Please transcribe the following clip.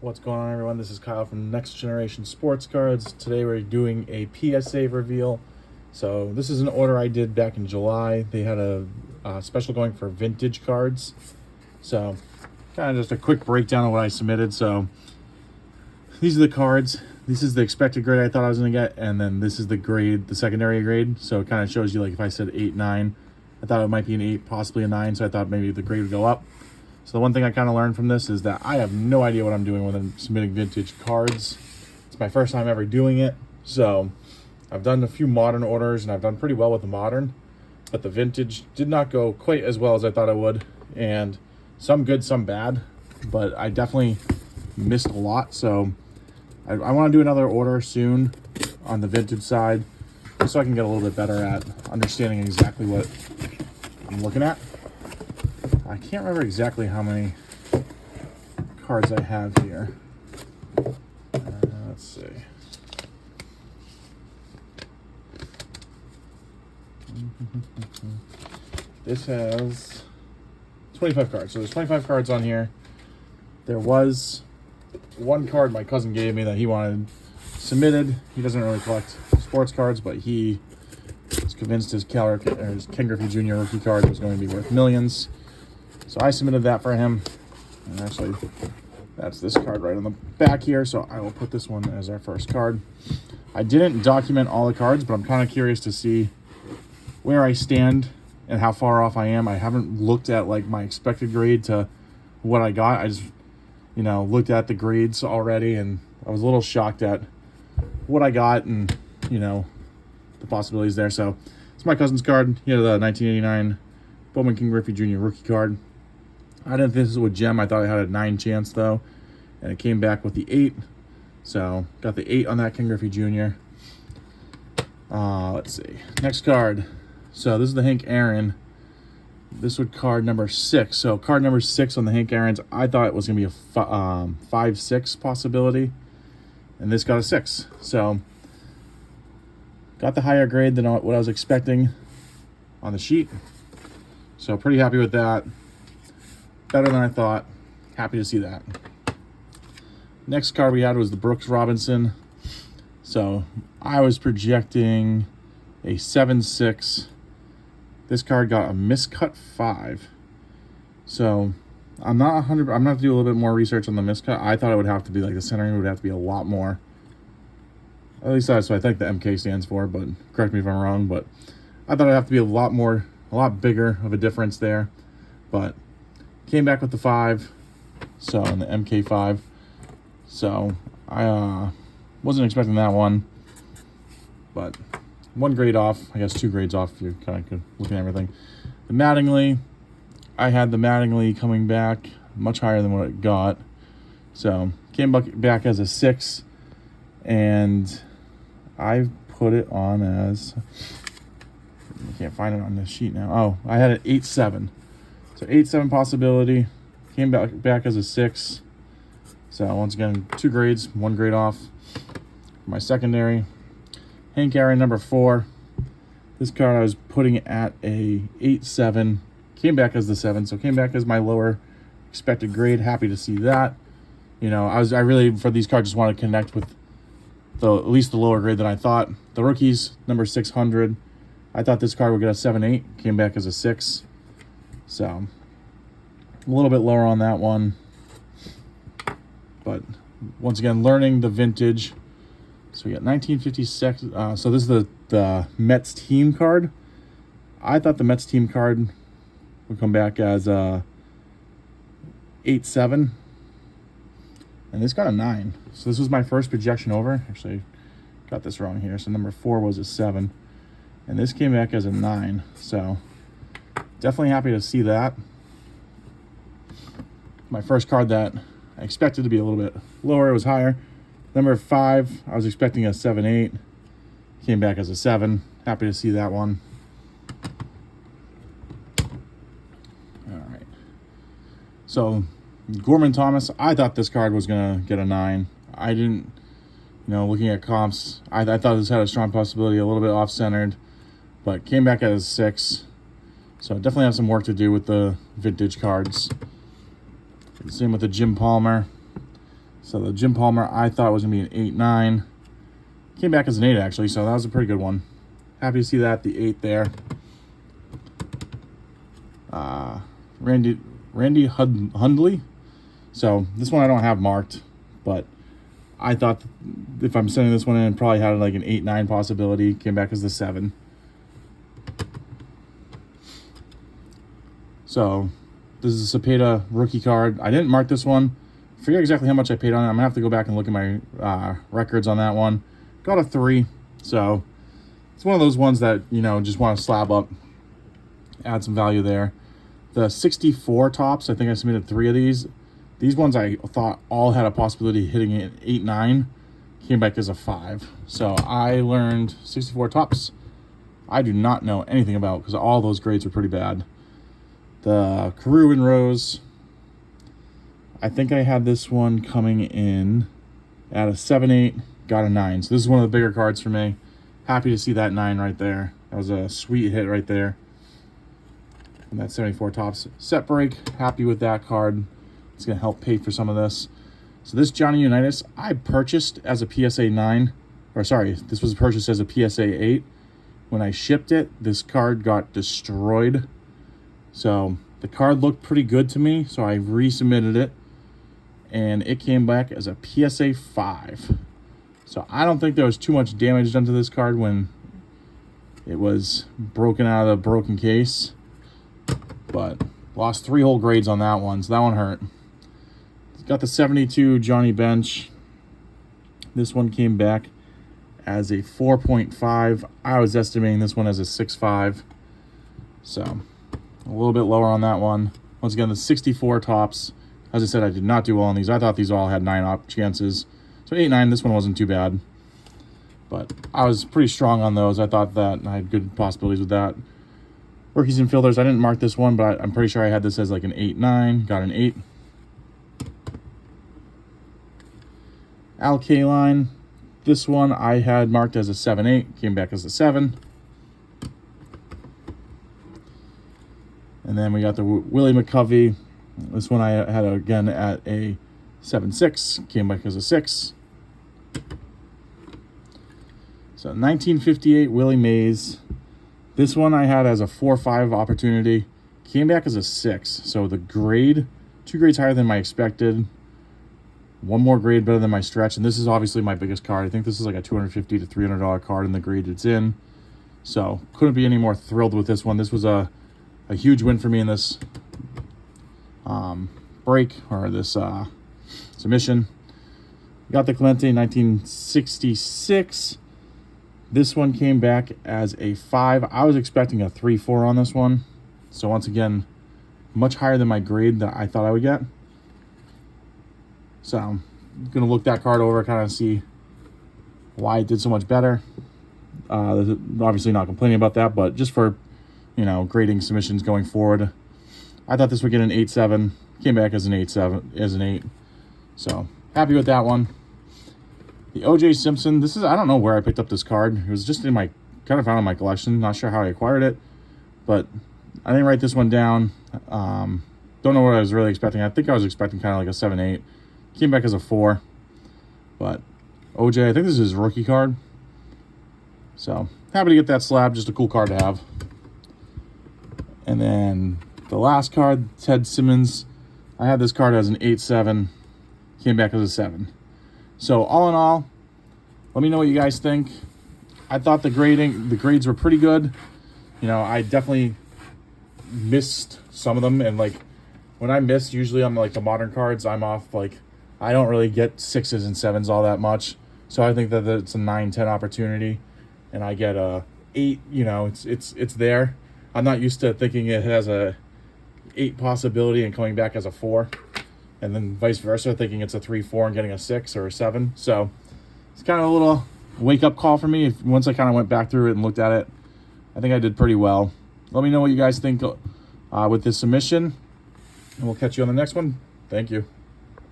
What's going on, everyone? This is Kyle from Next Generation Sports Cards. Today we're doing a PSA reveal. So this is an order I did back in July. They had a special going for vintage cards. So kind of just a quick breakdown of what I submitted. So these are the cards. This is the expected grade I thought I was going to get, and then this is the grade, the secondary grade. So it kind of shows you, like, if I said 8, 9, I thought it might be an 8, possibly a 9, so I thought maybe the grade would go up. So the one thing I kind of learned from this is that I have no idea what I'm doing when I'm submitting vintage cards. It's my first time ever doing it. So I've done a few modern orders, and I've done pretty well with the modern, but the vintage did not go quite as well as I thought it would, and some good, some bad, but I definitely missed a lot. So I want to do another order soon on the vintage side, just so I can get a little bit better at understanding exactly what I'm looking at. I can't remember exactly how many cards I have here. Let's see. This has 25 cards. So there's 25 cards on here. There was one card my cousin gave me that he wanted submitted. He doesn't really collect sports cards, but he was convinced his Ken Griffey Jr. rookie card was going to be worth millions. So I submitted that for him. And actually, that's this card right on the back here. So I will put this one as our first card. I didn't document all the cards, but I'm kind of curious to see where I stand and how far off I am. I haven't looked at, like, my expected grade to what I got. I just, looked at the grades already, and I was a little shocked at what I got and, the possibilities there. So it's my cousin's card. He had the 1989 Bowman King Griffey Jr. rookie card. I didn't think this would gem. I thought I had a 9 chance, though, and it came back with the 8. So got the 8 on that King Griffey Jr. Let's see. Next card. So this is the Hank Aaron. This would card number 6. So card number 6 on the Hank Aaron's, I thought it was going to be a 5-6 possibility, and this got a 6. So got the higher grade than what I was expecting on the sheet. So pretty happy with that. Better than I thought. Happy to see that. Next card we had was the Brooks Robinson. So I was projecting a 7-6. This card got a miscut 5. So I'm not 100. I'm gonna have to do a little bit more research on the miscut. I thought it would have to be, like, the centering would have to be a lot more. At least that's what I think the MK stands for, but correct me if I'm wrong. But I thought it'd have to be a lot bigger of a difference there. But came back with the 5. So in the MK5. So I wasn't expecting that one, but 1 grade off, I guess 2 grades off if you're kind of looking at everything. The Mattingly, I had the Mattingly coming back much higher than what it got. So came back as a 6, and I put it on as, I can't find it on this sheet now. Oh, I had an 8-7. So 8-7 possibility, came back as a 6. So once again, 2 grades, 1 grade off. My secondary, Hank Aaron number 4. This card I was putting at a 8-7. Came back as the 7, so came back as my lower expected grade. Happy to see that. I really, for these cards, just want to connect with at least the lower grade than I thought. The rookies, number 600. I thought this card would get a 7-8. Came back as a 6. So a little bit lower on that one. But once again, learning the vintage. So we got 1956. So this is the Mets team card. I thought the Mets team card would come back as a 8-7. And this got a 9. So this was my first projection over. Actually, got this wrong here. So number 4 was a 7. And this came back as a 9. So definitely happy to see that. My first card that I expected to be a little bit lower, it was higher. Number 5, I was expecting a 7-8. Came back as a 7. Happy to see that one. All right. So Gorman Thomas, I thought this card was going to get a 9. I didn't, looking at comps, I thought this had a strong possibility, a little bit off-centered, but came back as a 6. So definitely have some work to do with the vintage cards. Same with the Jim Palmer. So the Jim Palmer, I thought was going to be an 8-9. Came back as an 8, actually, so that was a pretty good one. Happy to see that, the 8 there. Randy Hundley. So this one I don't have marked, but I thought if I'm sending this one in, probably had like an 8-9 possibility. Came back as the 7. So this is a Cepeda rookie card. I didn't mark this one. I forget exactly how much I paid on it. I'm gonna have to go back and look at my records on that one. Got a 3. So it's one of those ones that, you know, just want to slab up, add some value there. The 64 tops, I think I submitted 3 of these. These ones I thought all had a possibility of hitting an 8-9. Came back as a 5. So I learned 64 tops I do not know anything about, because all those grades were pretty bad. The Carew and Rose, I think I had this one coming in at a 7-8, got a 9. So this is one of the bigger cards for me. Happy to see that 9 right there. That was a sweet hit right there. And that 74 tops set break. Happy with that card. It's going to help pay for some of this. So this Johnny Unitas, I purchased as a PSA 9. Or sorry, this was purchased as a PSA 8. When I shipped it, this card got destroyed. So the card looked pretty good to me, so I resubmitted it. And it came back as a PSA 5. So I don't think there was too much damage done to this card when it was broken out of the broken case. But lost 3 whole grades on that one, so that one hurt. Got the 72 Johnny Bench. This one came back as a 4.5. I was estimating this one as a 6.5. So a little bit lower on that one. Once again, the 64 tops. As I said, I did not do well on these. I thought these all had 9 chances. So 8-9, this one wasn't too bad. But I was pretty strong on those. I thought that I had good possibilities with that. Rookies and fielders, I didn't mark this one, but I'm pretty sure I had this as like an 8-9. Got an 8. Al Kaline, this one I had marked as a 7-8. Came back as a 7. And then we got the Willie McCovey. This one I had again at a 7.6. Came back as a 6. So 1958 Willie Mays. This one I had as a 4.5 opportunity. Came back as a 6. So the grade, 2 grades higher than my expected. 1 more grade better than my stretch. And this is obviously my biggest card. I think this is like a $250 to $300 card in the grade it's in. So couldn't be any more thrilled with this one. This was a huge win for me in this break, or this submission. Got the Clemente 1966. This one came back as a 5. I was expecting a 3.4 on this one. So once again, much higher than my grade that I thought I would get. So I'm going to look that card over, kind of see why it did so much better. Obviously not complaining about that, but just for, you know, grading submissions going forward, I thought this would get an 8.7. Came back as an 8.7, as an 8. So happy with that one. The O.J. Simpson, this is, I don't know where I picked up this card. It was just in my, kind of found in my collection. Not sure how I acquired it, but I didn't write this one down. Don't know what I was really expecting. I think I was expecting kind of like a 7.8. Came back as a 4. But OJ, I think this is his rookie card. So happy to get that slab. Just a cool card to have. And then the last card, Ted Simmons. I had this card as an 8.7. Came back as a 7. So all in all, let me know what you guys think. I thought the grades were pretty good. You know, I definitely missed some of them. And like when I miss, usually on like the modern cards, I'm off like, I don't really get 6s and 7s all that much. So I think that it's a 9-10 opportunity. And I get a 8, you know, it's there. I'm not used to thinking it has a 8 possibility and coming back as a 4. And then vice versa, thinking it's a 3-4 and getting a 6 or a 7. So it's kind of a little wake-up call for me. Once I kind of went back through it and looked at it, I think I did pretty well. Let me know what you guys think with this submission. And we'll catch you on the next one. Thank you.